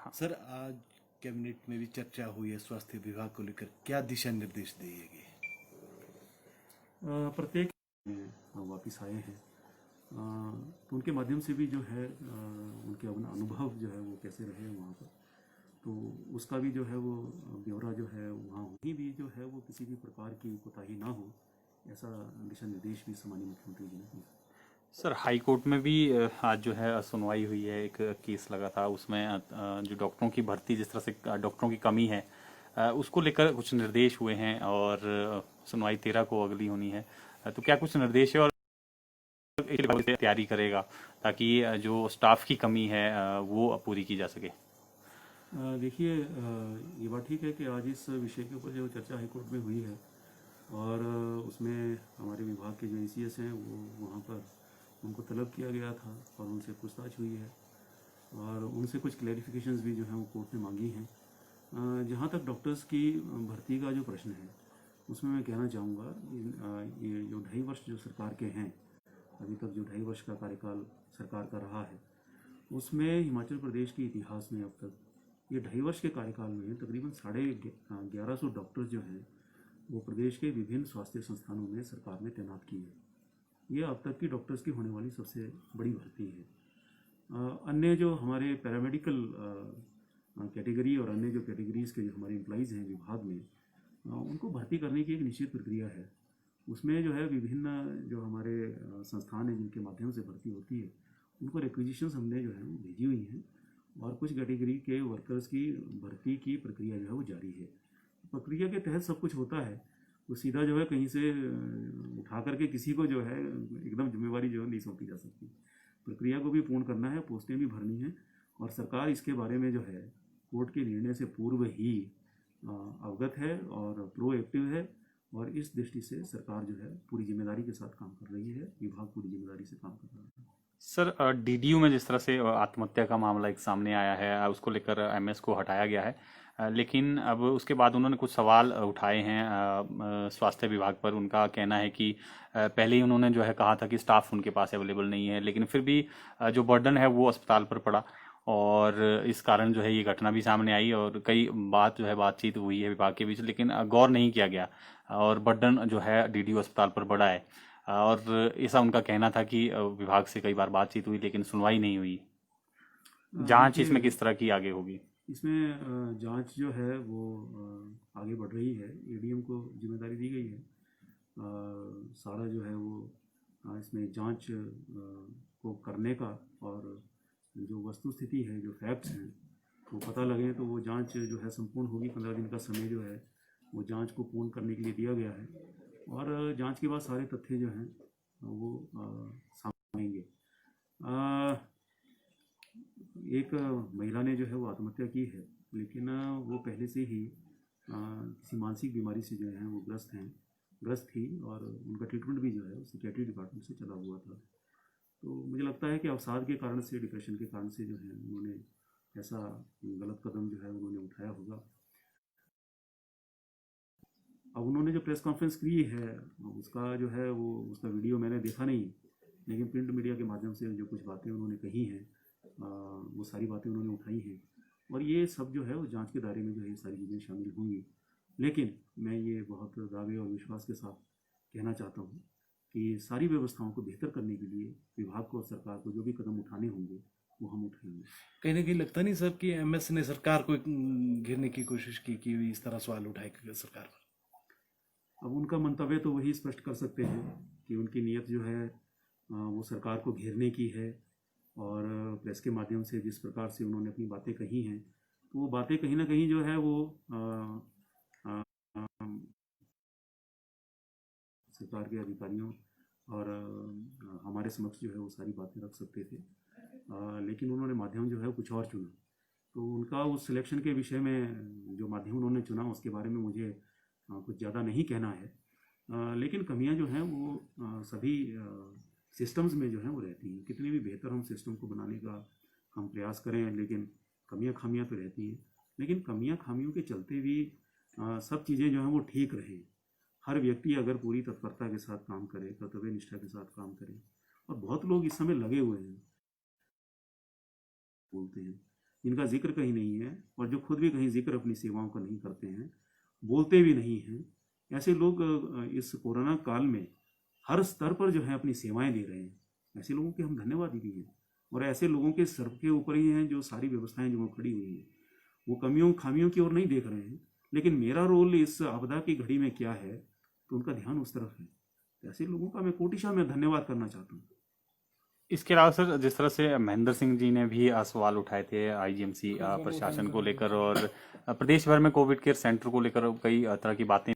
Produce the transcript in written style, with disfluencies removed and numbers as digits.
हाँ। सर, आज कैबिनेट में भी चर्चा हुई है स्वास्थ्य विभाग को लेकर, क्या दिशा निर्देश दिए गए? प्रत्येक वापस आए हैं, तो उनके माध्यम से भी जो है उनके अपना अनुभव जो है वो कैसे रहे वहाँ पर, तो उसका भी जो है वो ब्यौरा जो है वहाँ वहीं भी जो है वो किसी भी प्रकार की कोताही ना हो, ऐसा दिशा निर्देश भी सम्माननीय मुख्यमंत्री जी ने दिया। सर, हाई कोर्ट में भी आज जो है सुनवाई हुई है। एक केस लगा था उसमें जो डॉक्टरों की भर्ती, जिस तरह से डॉक्टरों की कमी है, उसको लेकर कुछ निर्देश हुए हैं और सुनवाई 13 को अगली होनी है। तो क्या कुछ निर्देश है और एक तैयारी करेगा ताकि जो स्टाफ की कमी है वो पूरी की जा सके? देखिए, ये बात ठीक है कि आज इस विषय के ऊपर जो चर्चा हाईकोर्ट में हुई है और उसमें हमारे विभाग के जो ACS हैं वो वहाँ पर उनको तलब किया गया था और उनसे पूछताछ हुई है और उनसे कुछ क्लैरिफिकेशंस भी जो हैं वो कोर्ट ने मांगी हैं। जहाँ तक डॉक्टर्स की भर्ती का जो प्रश्न है उसमें मैं कहना चाहूँगा, ये जो 2.5 वर्ष जो सरकार के हैं, अभी तक जो 2.5 वर्ष का कार्यकाल सरकार का रहा है, उसमें हिमाचल प्रदेश के इतिहास में अब तक ये 2.5 वर्ष के कार्यकाल में तकरीबन 1150 डॉक्टर्स जो हैं वो प्रदेश के विभिन्न स्वास्थ्य संस्थानों में सरकार ने तैनात किए हैं। ये अब तक की डॉक्टर्स की होने वाली सबसे बड़ी भर्ती है। अन्य जो हमारे पैरामेडिकल कैटेगरी और अन्य जो कैटेगरीज़ के जो हमारे एम्प्लॉइज़ हैं विभाग में, उनको भर्ती करने की एक निश्चित प्रक्रिया है। उसमें जो है विभिन्न जो हमारे संस्थान हैं जिनके माध्यम से भर्ती होती है, उनको रिक्विजिशंस हमने जो है वो भेजी हुई हैं और कुछ कैटेगरी के वर्कर्स की भर्ती की प्रक्रिया जो है वो जारी है। प्रक्रिया के तहत सब कुछ होता है, तो सीधा जो है कहीं से उठा करके किसी को जो है एकदम जिम्मेवारी जो है नहीं सौंपी जा सकती। प्रक्रिया को भी पूर्ण करना है, पोस्टें भी भरनी है और सरकार इसके बारे में जो है कोर्ट के निर्णय से पूर्व ही अवगत है और प्रोएक्टिव है और इस दृष्टि से सरकार जो है पूरी जिम्मेदारी के साथ काम कर रही है, विभाग पूरी जिम्मेदारी से काम कर रहा है। सर, DDU में जिस तरह से आत्महत्या का मामला एक सामने आया है, उसको लेकर MS को हटाया गया है, लेकिन अब उसके बाद उन्होंने कुछ सवाल उठाए हैं स्वास्थ्य विभाग पर। उनका कहना है कि पहले ही उन्होंने जो है कहा था कि स्टाफ उनके पास अवेलेबल नहीं है, लेकिन फिर भी जो बर्डन है वो अस्पताल पर पड़ा और इस कारण जो है ये घटना भी सामने आई और कई बातचीत हुई है विभाग के बीच, लेकिन गौर नहीं किया गया और बर्डन जो है DDU अस्पताल पर बढ़ा है। और ऐसा उनका कहना था कि विभाग से कई बार बातचीत हुई लेकिन सुनवाई नहीं हुई। जांच इसमें देखिए, किस तरह की आगे होगी? इसमें जांच जो है वो आगे बढ़ रही है। ADM को जिम्मेदारी दी गई है, सारा जो है वो इसमें जांच को करने का और जो वस्तु स्थिति है, जो फैक्ट्स हैं वो पता लगे तो वो जांच जो है संपूर्ण होगी। 15 दिन का समय जो है वो जांच को पूर्ण करने के लिए दिया गया है और जांच के बाद सारे तथ्य जो हैं वो सामने आएंगे। एक महिला ने जो है वो आत्महत्या की है, लेकिन वो पहले से ही किसी मानसिक बीमारी से जो है वो ग्रस्त थी और उनका ट्रीटमेंट भी जो है वो साइकियाट्री डिपार्टमेंट से चला हुआ था। तो मुझे लगता है कि अवसाद के कारण से, डिप्रेशन के कारण से जो है उन्होंने ऐसा गलत कदम जो है उन्होंने उठाया होगा। अब उन्होंने जो प्रेस कॉन्फ्रेंस की है उसका जो है वो उसका वीडियो मैंने देखा नहीं, लेकिन प्रिंट मीडिया के माध्यम से जो कुछ बातें उन्होंने कही हैं वो सारी बातें उन्होंने उठाई हैं और ये सब जो है वो जांच के दायरे में जो है ये सारी चीज़ें शामिल होंगी। लेकिन मैं ये बहुत दावे और विश्वास के साथ कहना चाहता हूँ कि सारी व्यवस्थाओं को बेहतर करने के लिए विभाग को और सरकार को जो भी कदम उठाने होंगे वो हम उठाएंगे। कहीं ना कहीं लगता नहीं सर कि MS ने सरकार को घेरने की कोशिश की इस तरह सवाल उठाए सरकार पर? अब उनका मंतव्य तो वही स्पष्ट कर सकते हैं कि उनकी नीयत जो है वो सरकार को घेरने की है और प्रेस के माध्यम से जिस प्रकार से उन्होंने अपनी बातें कही हैं, तो वो बातें कहीं ना कहीं जो है वो सरकार के अधिकारियों और हमारे समक्ष जो है वो सारी बातें रख सकते थे, लेकिन उन्होंने माध्यम जो है कुछ और चुना। तो उनका उस सिलेक्शन के विषय में जो माध्यम उन्होंने चुना उसके बारे में मुझे कुछ ज़्यादा नहीं कहना है, लेकिन कमियां जो हैं वो सभी सिस्टम्स में जो है वो रहती हैं। कितने भी बेहतर हम सिस्टम को बनाने का हम प्रयास करें, लेकिन कमियां खामियां तो रहती हैं। लेकिन कमियां खामियों के चलते भी सब चीज़ें जो हैं वो ठीक रहें। हर व्यक्ति अगर पूरी तत्परता के साथ काम करे, कर्तव्य निष्ठा के साथ काम करे, और बहुत लोग इस समय लगे हुए हैं, बोलते हैं जिनका जिक्र कहीं नहीं है और जो खुद भी कहीं जिक्र अपनी सेवाओं का नहीं करते हैं, बोलते भी नहीं हैं, ऐसे लोग इस कोरोना काल में हर स्तर पर जो है अपनी सेवाएं दे रहे हैं। ऐसे लोगों के हम धन्यवादी भी हैं और ऐसे लोगों के सर के ऊपर ही हैं जो सारी व्यवस्थाएं जो खड़ी हुई हैं। वो कमियों खामियों की ओर नहीं देख रहे हैं, लेकिन मेरा रोल इस आपदा की घड़ी में क्या है तो उनका ध्यान उस तरफ है। ऐसे लोगों का मैं कोटिशा में धन्यवाद करना चाहता हूँ। इसके अलावा सर, जिस तरह से महेंद्र सिंह जी ने भी सवाल उठाए थे आईजीएमसी प्रशासन को लेकर, और प्रदेश भर में कोविड केयर सेंटर को लेकर कई तरह की बातें